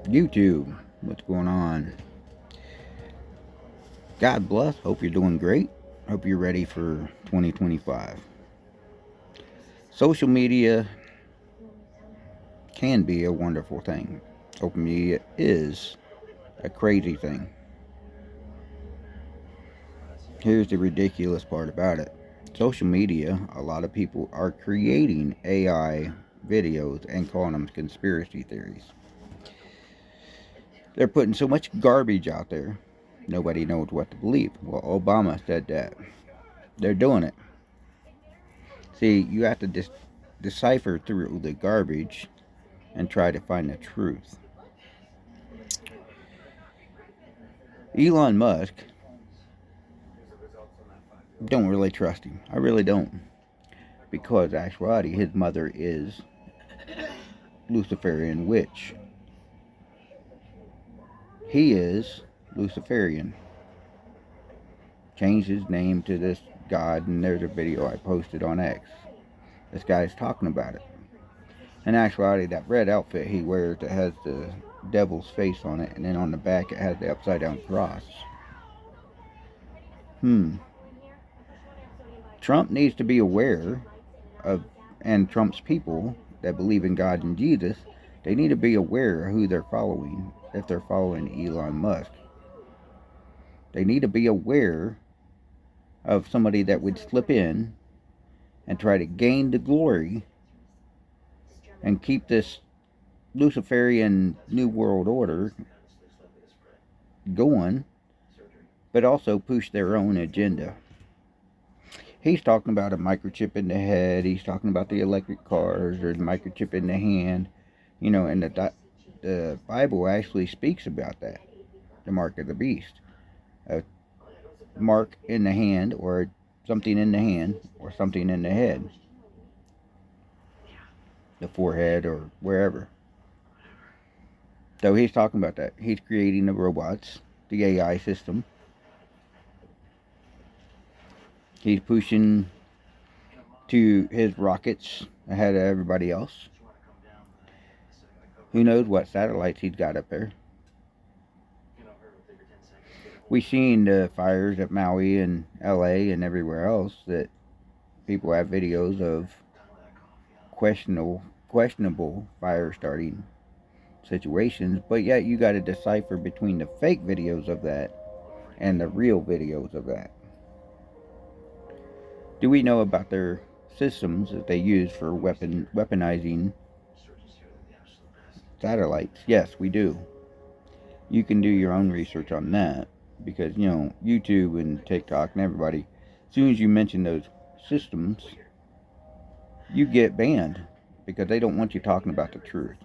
YouTube, what's going on? God bless. Hope you're doing great. Hope you're ready for 2025. Social media can be a wonderful thing. Social media is a crazy thing. Here's the ridiculous part about it. Social media, a lot of people are creating AI videos and calling them conspiracy theories. They're putting so much garbage out there, nobody knows what to believe. Well, Obama said that. They're doing it. See, you have to decipher through the garbage and try to find the truth. Elon Musk, don't really trust him. I really don't. Because actuality, his mother is Luciferian witch. He is Luciferian. Changed his name to this god, and there's a video I posted on X. This guy's talking about it. In actuality, that red outfit he wears that has the devil's face on it, and then on the back it has the upside down cross. Trump needs to be aware of, and Trump's people that believe in God and Jesus, they need to be aware of who they're following if they're following Elon Musk. They need to be aware of somebody that would slip in and try to gain the glory and keep this Luciferian New World Order going, but also push their own agenda. He's talking about a microchip in the head. He's talking about the electric cars or the microchip in the hand. And the Bible actually speaks about that. The mark of the beast. A mark in the hand or something in the hand or something in the head. The forehead or wherever. So he's talking about that. He's creating the robots, the AI system. He's pushing to his rockets ahead of everybody else. Who knows what satellites he's got up there? We've seen the fires at Maui and LA and everywhere else that people have videos of questionable fire starting situations, but yet you got to decipher between the fake videos of that and the real videos of that. Do we know about their systems that they use for weaponizing satellites? Yes, we do. You can do your own research on that because, YouTube and TikTok and everybody, as soon as you mention those systems, you get banned because they don't want you talking about the truth.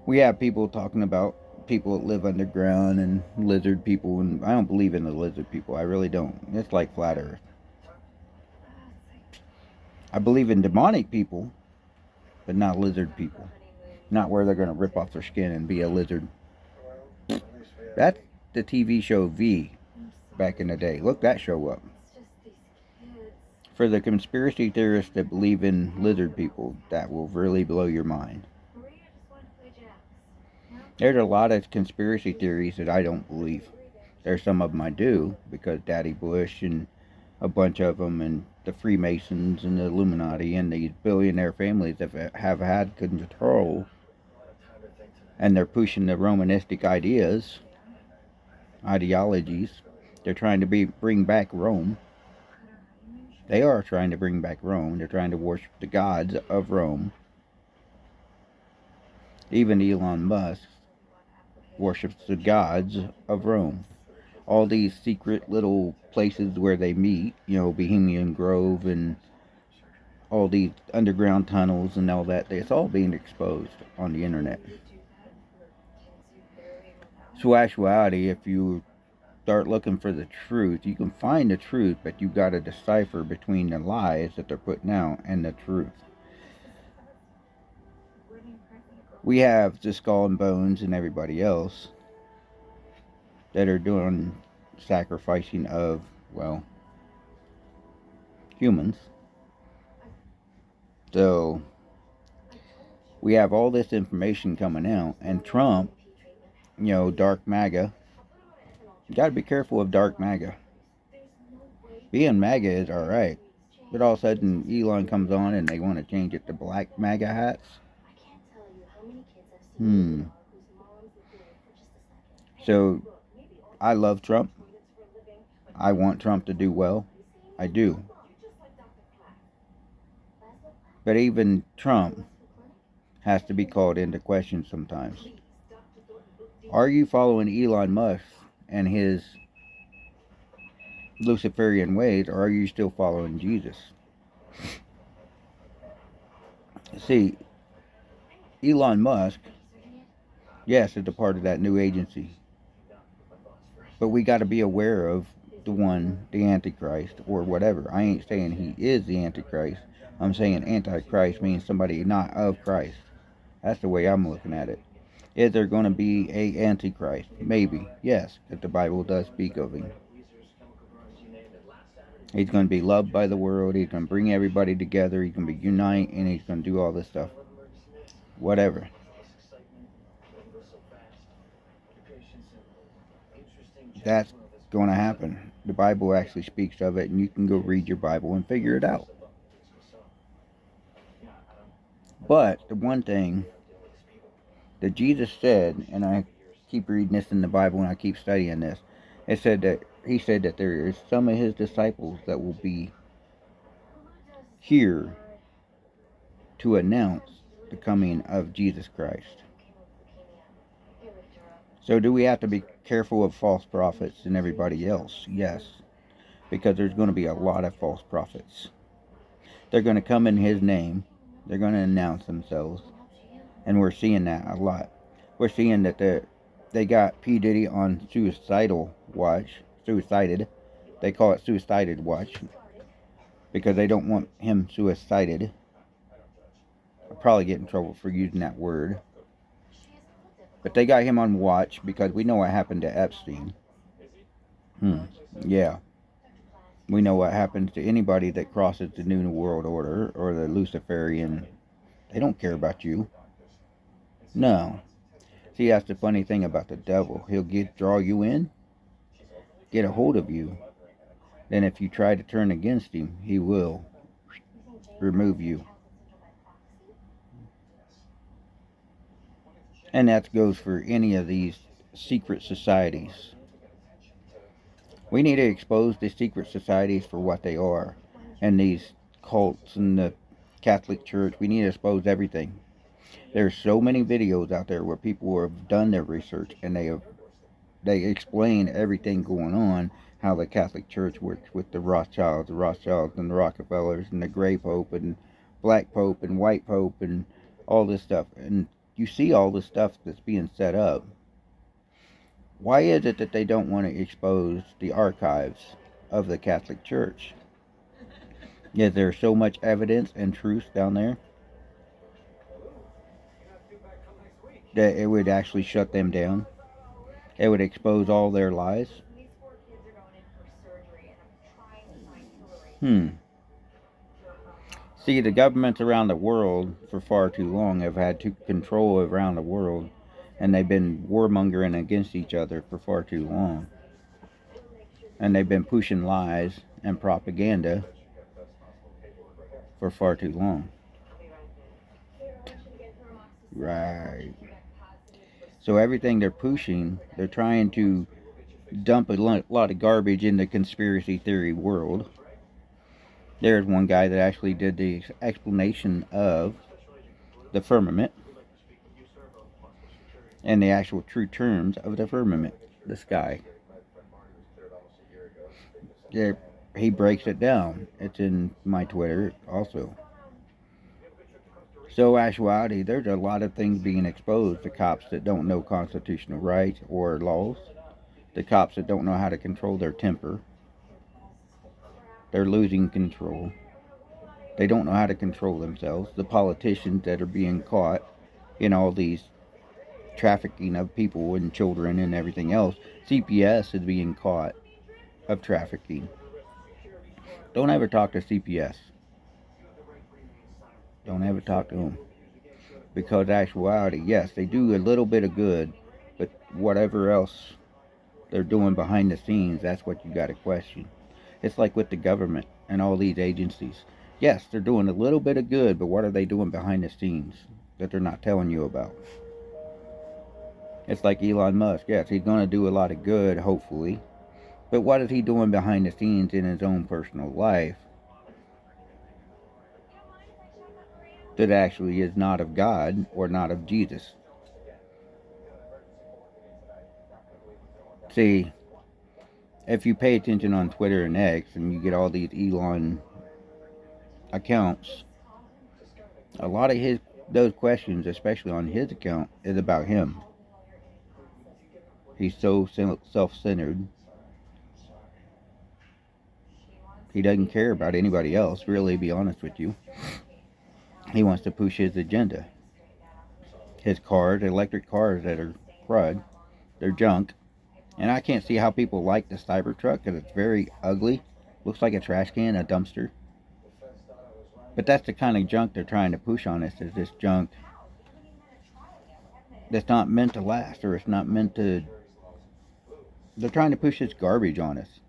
We have people talking about people that live underground and lizard people, and I don't believe in the lizard people. I really don't. It's like flat earth. I believe in demonic people, but not lizard people. Not where they're going to rip off their skin and be a lizard. That's the TV show V back in the day. Look that show up. For the conspiracy theorists that believe in lizard people, that will really blow your mind. There's a lot of conspiracy theories that I don't believe. There's some of them I do, because Daddy Bush and a bunch of them, and the Freemasons and the Illuminati and these billionaire families that have had control, and they're pushing the Romanistic ideologies. They're trying to bring back Rome. They are trying to bring back Rome. They're trying to worship the gods of Rome. Even Elon Musk worships the gods of Rome. All these secret little places where they meet, Bohemian Grove and all these underground tunnels and all that, it's all being exposed on the internet. So, actuality, if you start looking for the truth, you can find the truth, but you got to decipher between the lies that they're putting out and the truth. We have the Skull and Bones and everybody else that are doing sacrificing of, humans. So We have all this information coming out, and Trump, dark MAGA. You got to be careful of dark MAGA. Being MAGA is alright, but all of a sudden Elon comes on and they want to change it to black MAGA hats. So, I love Trump. I want Trump to do well. I do. But even Trump has to be called into question sometimes. Are you following Elon Musk and his Luciferian ways, or are you still following Jesus? See, Elon Musk, yes, is a part of that new agency. But we got to be aware of the Antichrist, or whatever. I ain't saying he is the Antichrist. I'm saying Antichrist means somebody not of Christ. That's the way I'm looking at it. Is there going to be a Antichrist? Maybe. Yes, because the Bible does speak of him. He's going to be loved by the world. He's going to bring everybody together. He's going to be unite, and he's going to do all this stuff. Whatever. That's going to happen. The Bible actually speaks of it, and you can go read your Bible and figure it out. But the one thing that Jesus said, and I keep reading this in the Bible and I keep studying this, he said that there is some of his disciples that will be here to announce the coming of Jesus Christ. So do we have to be careful of false prophets and everybody else? Yes, because there's going to be a lot of false prophets. They're going to come in his name. They're going to announce themselves. And we're seeing that a lot. We're seeing that they got P. Diddy on suicidal watch. Suicided. They call it suicided watch. Because they don't want him suicided. I'll probably get in trouble for using that word. But they got him on watch because we know what happened to Epstein. Yeah. We know what happens to anybody that crosses the New World Order or the Luciferian. They don't care about you. No. See, that's the funny thing about the devil. He'll draw you in, get a hold of you. Then if you try to turn against him, he will remove you. And that goes for any of these secret societies. We need to expose the secret societies for what they are. And these cults and the Catholic Church, we need to expose everything. There's so many videos out there where people have done their research and they explain everything going on, how the Catholic Church works with the Rothschilds and the Rockefellers and the Gray Pope and Black Pope and White Pope and all this stuff. And you see all this stuff that's being set up. Why is it that they don't want to expose the archives of the Catholic Church? Is there so much evidence and truth down there that it would actually shut them down? It would expose all their lies? See, the governments around the world for far too long have had control around the world, and they've been warmongering against each other for far too long. And they've been pushing lies and propaganda for far too long. Right. So everything they're pushing, they're trying to dump a lot of garbage in the conspiracy theory world. There's one guy that actually did the explanation of the firmament and the actual true terms of the firmament, the sky. Yeah, he breaks it down. It's in my Twitter also. So, actuality, there's a lot of things being exposed. The cops that don't know constitutional rights or laws. The cops that don't know how to control their temper. They're losing control. They don't know how to control themselves. The politicians that are being caught in all these trafficking of people and children and everything else. CPS is being caught of trafficking. Don't ever talk to CPS. Don't ever talk to them. Because actuality, yes, they do a little bit of good, but whatever else they're doing behind the scenes, that's what you got to question. It's like with the government and all these agencies. Yes, they're doing a little bit of good, but what are they doing behind the scenes that they're not telling you about? It's like Elon Musk. Yes, he's going to do a lot of good, hopefully. But what is he doing behind the scenes in his own personal life that actually is not of God or not of Jesus? See, if you pay attention on Twitter and X and you get all these Elon accounts, a lot of those questions, especially on his account, is about him. He's so self-centered. He doesn't care about anybody else, really, to be honest with you. He wants to push his agenda. His cars, electric cars that are crud, they're junk. And I can't see how people like the Cybertruck because it's very ugly. Looks like a trash can, a dumpster. But that's the kind of junk they're trying to push on us, is this junk that's not meant to last, or it's not meant to... They're trying to push this garbage on us.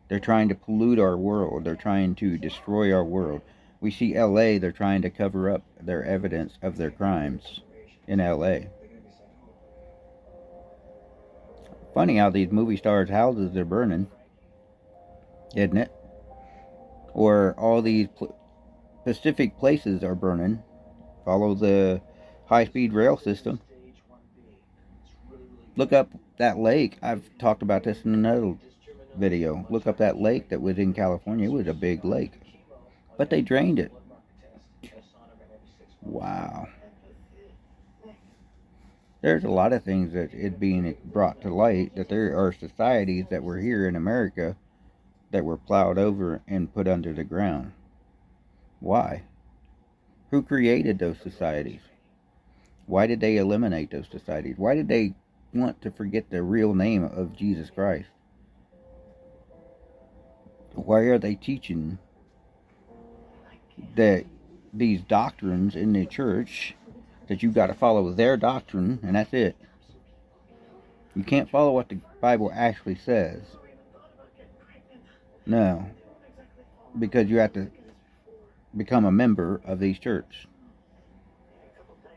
They're trying to pollute our world. They're trying to destroy our world. We see LA, they're trying to cover up their evidence of their crimes in LA. Funny how these movie stars' houses are burning, isn't it? Or all these specific places are burning. Follow the high-speed rail system. Look up that lake. I've talked about this in another video. Look up that lake that was in California. It was a big lake. But they drained it. Wow. There's a lot of things that it being brought to light, that there are societies that were here in America that were plowed over and put under the ground. Why? Who created those societies? Why did they eliminate those societies? Why did they want to forget the real name of Jesus Christ? Why are they teaching that these doctrines in the church, that you got to follow their doctrine and that's it? You can't follow what the Bible actually says. No, because you have to become a member of these churches.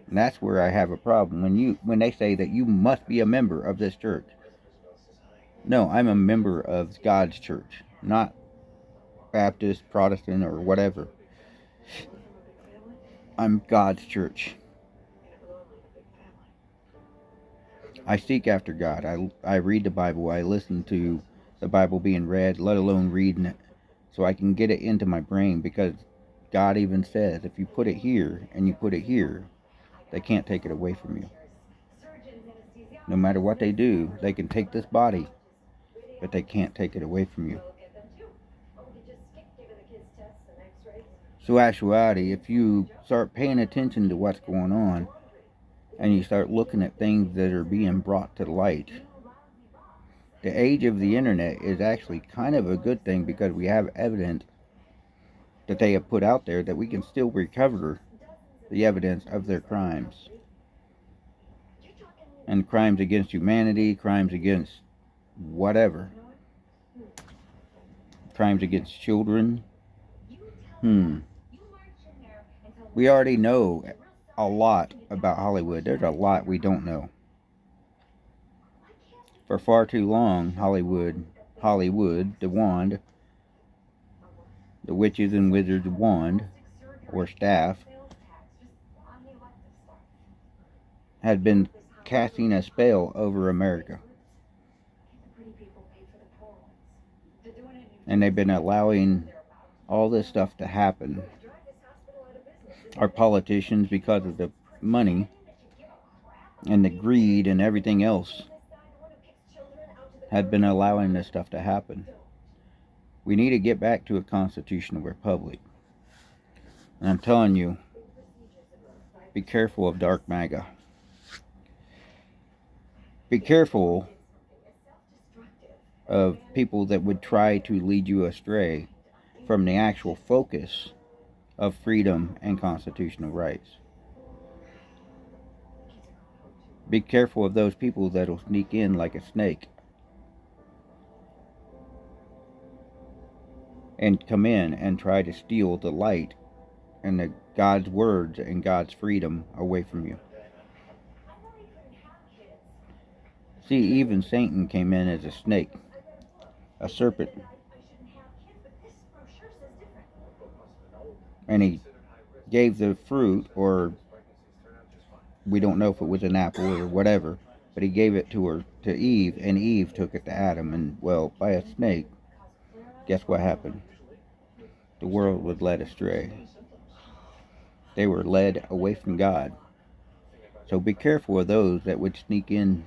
And that's where I have a problem. When they say that you must be a member of this church. No, I'm a member of God's church, not Baptist, Protestant, or whatever. I'm God's church. I seek after God. I read the Bible. I listen to the Bible being read, let alone reading it, so I can get it into my brain, because God even says, if you put it here and you put it here, they can't take it away from you. No matter what they do, they can take this body, but they can't take it away from you. So actuality, if you start paying attention to what's going on, and you start looking at things that are being brought to light, the age of the internet is actually kind of a good thing, because we have evidence that they have put out there that we can still recover the evidence of their crimes. And crimes against humanity, crimes against whatever. Crimes against children. We already know a lot about Hollywood. There's a lot we don't know. For far too long, Hollywood, the wand, the witches and wizards wand, or staff, had been casting a spell over America. And they've been allowing all this stuff to happen. Our politicians, because of the money and the greed and everything else, had been allowing this stuff to happen. We need to get back to a constitutional republic. And I'm telling you, be careful of dark MAGA. Be careful of people that would try to lead you astray from the actual focus of freedom and constitutional rights. Be careful of those people that'll sneak in like a snake and come in and try to steal the light and the God's words and God's freedom away from you. See, even Satan came in as a snake, a serpent, and he gave the fruit, or we don't know if it was an apple or whatever, but he gave it to Eve, and Eve took it to Adam, and well, by a snake, guess what happened? The world was led astray. They were led away from God. So be careful of those that would sneak in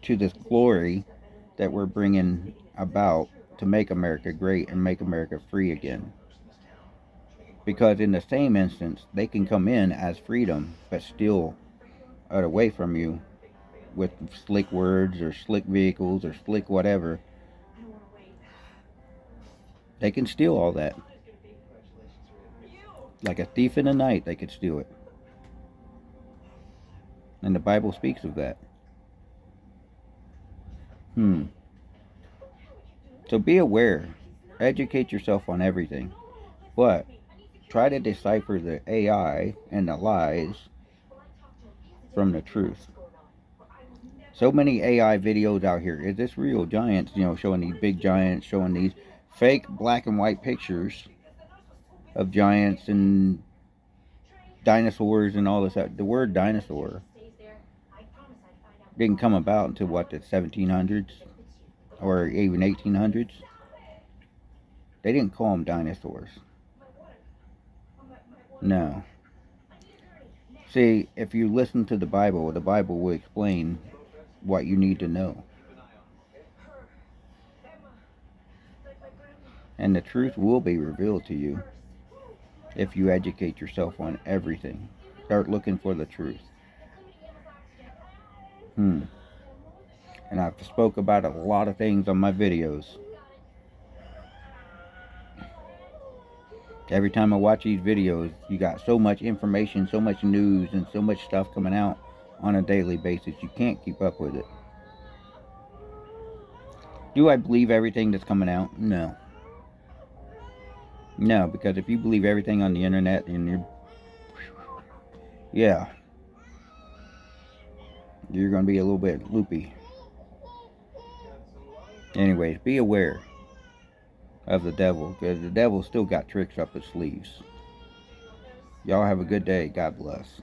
to this glory that we're bringing about to make America great and make America free again. Because in the same instance, they can come in as freedom, but steal it away from you with slick words or slick vehicles or slick whatever. They can steal all that. Like a thief in the night, they could steal it. And the Bible speaks of that. So be aware. Educate yourself on everything. But try to decipher the AI and the lies from the truth. So many AI videos out here. Is this real giants, showing these big giants, showing these fake black and white pictures of giants and dinosaurs and all this. The word dinosaur didn't come about until the 1700s or even 1800s. They didn't call them dinosaurs. No. See, if you listen to the Bible will explain what you need to know. And the truth will be revealed to you if you educate yourself on everything. Start looking for the truth. And I've spoke about a lot of things on my videos. Every time I watch these videos, you got so much information, so much news, and so much stuff coming out on a daily basis. You can't keep up with it. Do I believe everything that's coming out? No. No, because if you believe everything on the internet, then you're going to be a little bit loopy. Anyways, be aware of the devil, because the devil still got tricks up his sleeves. Y'all have a good day. God bless.